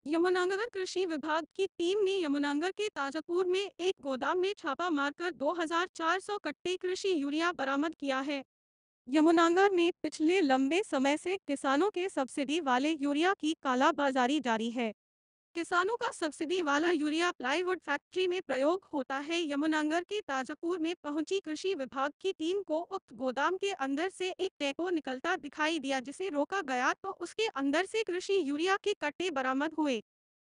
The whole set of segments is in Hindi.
यमुनानगर कृषि विभाग की टीम ने यमुनानगर के ताजापुर में एक गोदाम में छापा मारकर 2400 कट्टे कृषि यूरिया बरामद किया है। यमुनानगर में पिछले लंबे समय से किसानों के सब्सिडी वाले यूरिया की कालाबाजारी जारी है। किसानों का सब्सिडी वाला यूरिया प्लाईवुड फैक्ट्री में प्रयोग होता है। यमुनानगर के ताजापुर में पहुंची कृषि विभाग की टीम को उक्त गोदाम के अंदर से एक टेम्पो निकलता दिखाई दिया, जिसे रोका गया तो उसके अंदर से कृषि यूरिया के कट्टे बरामद हुए।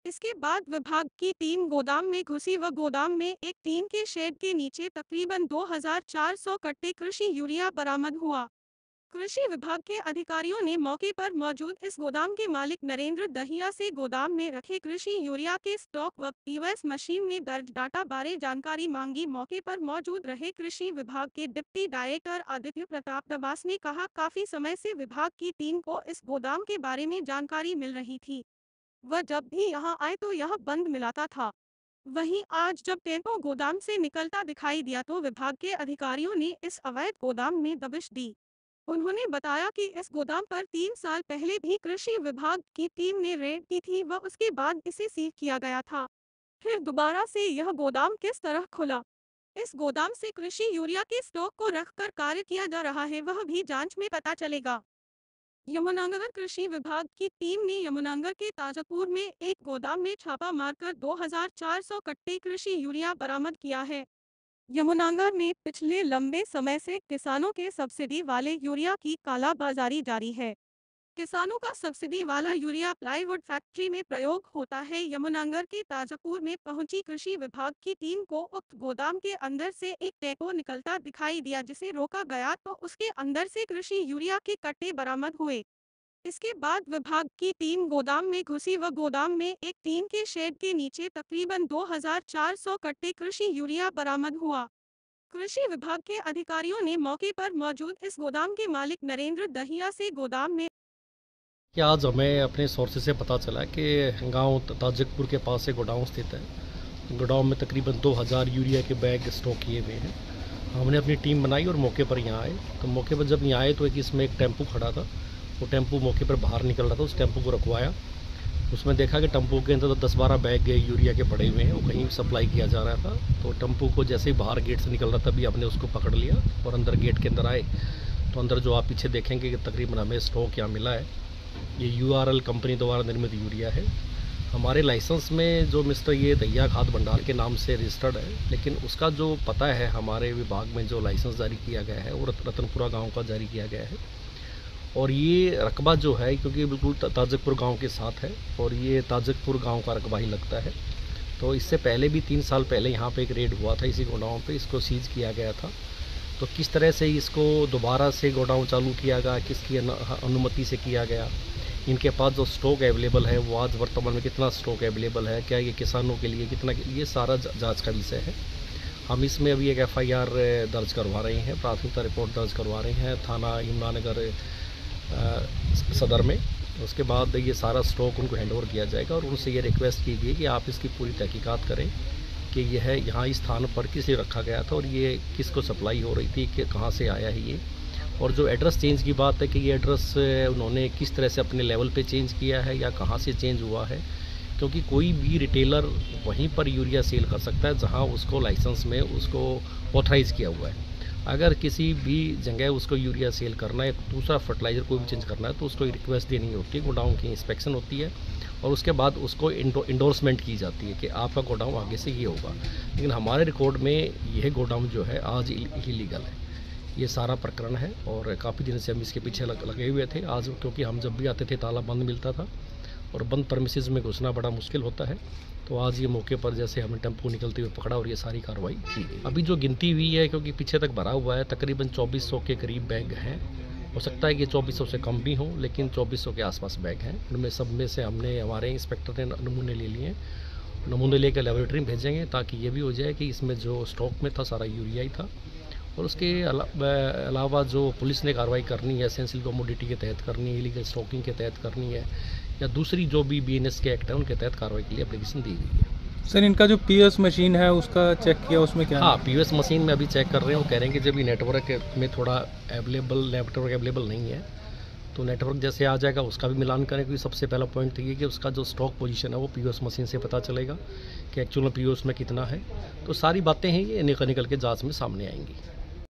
इसके बाद विभाग की टीम गोदाम में घुसी व गोदाम में एक टीन के शेड के नीचे तकरीबन 2400 कट्टे कृषि यूरिया बरामद हुआ। कृषि विभाग के अधिकारियों ने मौके पर मौजूद इस गोदाम के मालिक नरेंद्र दहिया से गोदाम में रखे कृषि यूरिया के स्टॉक व पीओएस मशीन में दर्ज डाटा बारे जानकारी मांगी। मौके पर मौजूद रहे कृषि विभाग के डिप्टी डायरेक्टर आदित्य प्रताप दबास ने कहा, काफी समय से विभाग की टीम को इस गोदाम के बारे में जानकारी मिल रही थी। वह जब भी यहां आए तो यह बंद मिलाता था। वहीं आज जब टेम्पो गोदाम से निकलता दिखाई दिया तो विभाग के अधिकारियों ने इस अवैध गोदाम में दबिश दी। उन्होंने बताया कि इस गोदाम पर 3 साल पहले भी कृषि विभाग की टीम ने रेड की थी व उसके बाद इसे सील किया गया था। फिर दोबारा से यह गोदाम किस तरह खुला, इस गोदाम से कृषि यूरिया के स्टॉक को रखकर कार्य किया जा रहा है, वह भी जांच में पता चलेगा। यमुनानगर कृषि विभाग की टीम ने यमुनानगर के ताजापुर में एक गोदाम में छापा मारकर 2400 कट्टे कृषि यूरिया बरामद किया है। यमुनानगर में पिछले लंबे समय से किसानों के सब्सिडी वाले यूरिया की कालाबाजारी जारी है। किसानों का सब्सिडी वाला यूरिया प्लाईवुड फैक्ट्री में प्रयोग होता है। यमुनानगर के ताजापुर में पहुंची कृषि विभाग की टीम को उक्त गोदाम के अंदर से एक टेम्पो निकलता दिखाई दिया, जिसे रोका गया तो उसके अंदर से कृषि यूरिया के कट्टे बरामद हुए। इसके बाद विभाग की टीम गोदाम में घुसी व गोदाम में एक टीन के शेड के नीचे तकरीबन 2400 कट्टे कृषि यूरिया बरामद हुआ। कृषि विभाग के अधिकारियों ने मौके पर मौजूद इस गोदाम के मालिक नरेंद्र दहिया से गोदाम में कि आज हमें अपने सोर्सेज से पता चला कि गांव ताजकपुर के पास एक गोडाउन स्थित है। गोडाउन में तकरीबन 2000 यूरिया के बैग स्टॉक किए हुए हैं। हमने अपनी टीम बनाई और मौके पर यहाँ आए। तो मौके पर जब यहाँ आए तो इसमें एक टेम्पो खड़ा था। वो टेम्पो मौके पर बाहर निकल रहा था। उस टेम्पो को रखवाया। उसमें देखा कि टेम्पो के अंदर तो 10-12 बैग यूरिया के पड़े हुए हैं, वो कहीं सप्लाई किया जा रहा था। तो टेम्पो को जैसे ही बाहर गेट से निकल रहा था तभी हमने उसको पकड़ लिया और अंदर गेट के अंदर आए। तो अंदर जो आप पीछे देखेंगे कि तकरीबन हमें स्टॉक यहाँ मिला है। ये यूआरएल कंपनी द्वारा निर्मित यूरिया है। हमारे लाइसेंस में जो मिस्टर ये दहिया खाद भंडार के नाम से रजिस्टर्ड है, लेकिन उसका जो पता है हमारे विभाग में जो लाइसेंस जारी किया गया है वो रतनपुरा गांव का जारी किया गया है। और ये रकबा जो है, क्योंकि बिल्कुल ताजकपुर गांव के साथ है और ये ताजकपुर गांव का रकबा ही लगता है। तो इससे पहले भी 3 साल पहले यहाँ पे एक रेड हुआ था इसी गोडाउन पे, इसको सीज किया गया था। तो किस तरह से इसको दोबारा से गोडाउन चालू किया गया, किसकी अनुमति से किया गया, इनके पास जो स्टॉक अवेलेबल है वो आज वर्तमान में कितना स्टॉक अवेलेबल है, क्या ये किसानों के लिए कितना, ये सारा जांच का विषय है। हम इसमें अभी एक एफआईआर दर्ज करवा रहे हैं, प्राथमिकता रिपोर्ट दर्ज करवा रहे हैं थाना यमुनानगर सदर में। उसके बाद ये सारा स्टॉक उनको हैंडओवर किया जाएगा और उनसे ये रिक्वेस्ट की गई कि आप इसकी पूरी तहकीकात करें कि यह यहाँ इस स्थान पर किसे रखा गया था और ये किसको सप्लाई हो रही थी, कि कहाँ से आया है ये। और जो एड्रेस चेंज की बात है कि ये एड्रेस उन्होंने किस तरह से अपने लेवल पे चेंज किया है या कहाँ से चेंज हुआ है, क्योंकि कोई भी रिटेलर वहीं पर यूरिया सेल कर सकता है जहाँ उसको लाइसेंस में उसको ऑथराइज़ किया हुआ है। अगर किसी भी जगह उसको यूरिया सेल करना है, दूसरा फर्टिलाइज़र कोई भी चेंज करना है तो उसको रिक्वेस्ट देनी होती है, गोडाउन की इंस्पेक्शन होती है और उसके बाद उसको इंडोर्समेंट की जाती है कि आपका गोडाउन आगे से ये होगा। लेकिन हमारे रिकॉर्ड में यह गोडाउन जो है आज इलीगल है। ये सारा प्रकरण है और काफ़ी दिन से हम इसके पीछे लगे हुए थे। आज क्योंकि हम जब भी आते थे ताला बंद मिलता था और बंद परमिसेस में घुसना बड़ा मुश्किल होता है, तो आज ये मौके पर जैसे हमने टेम्पो निकलते हुए पकड़ा और ये सारी कार्रवाई की गई। अभी जो गिनती हुई है, क्योंकि पीछे तक भरा हुआ है, तकरीबन 2400 के करीब बैग हैं। हो सकता है कि 2400 से कम भी हों, लेकिन 2400 के आसपास बैग हैं। उनमें सब में से हमने, हमारे इंस्पेक्टर ने नमूने ले लिए। नमूने लेकर लेबोरेटरी में भेजेंगे ताकि ये भी हो जाए कि इसमें जो स्टॉक में था सारा यूरिया ही था। और उसके अलावा जो पुलिस ने कार्रवाई करनी है एसेंशियल कमोडिटी के तहत करनी है, इलीगल स्टॉकिंग के तहत करनी है या दूसरी जो भी बीएनएस के एक्ट है उनके तहत कार्रवाई के लिए एप्लीकेशन दी गई है। सर, इनका जो पीओएस मशीन है उसका चेक किया, उसमें क्या? हाँ, पीओएस मशीन में अभी चेक कर रहे हैं। वो कह रहे हैं कि जब ये नेटवर्क में थोड़ा नेटवर्क अवेलेबल नहीं है तो नेटवर्क जैसे आ जाएगा उसका भी मिलान करें, क्योंकि सबसे पहला पॉइंट तो ये कि उसका जो स्टॉक पोजीशन है वो पीओएस मशीन से पता चलेगा कि एक्चुअल में पीओएस में कितना है। तो सारी बातें हैं ये निकल के जांच में सामने आएंगी।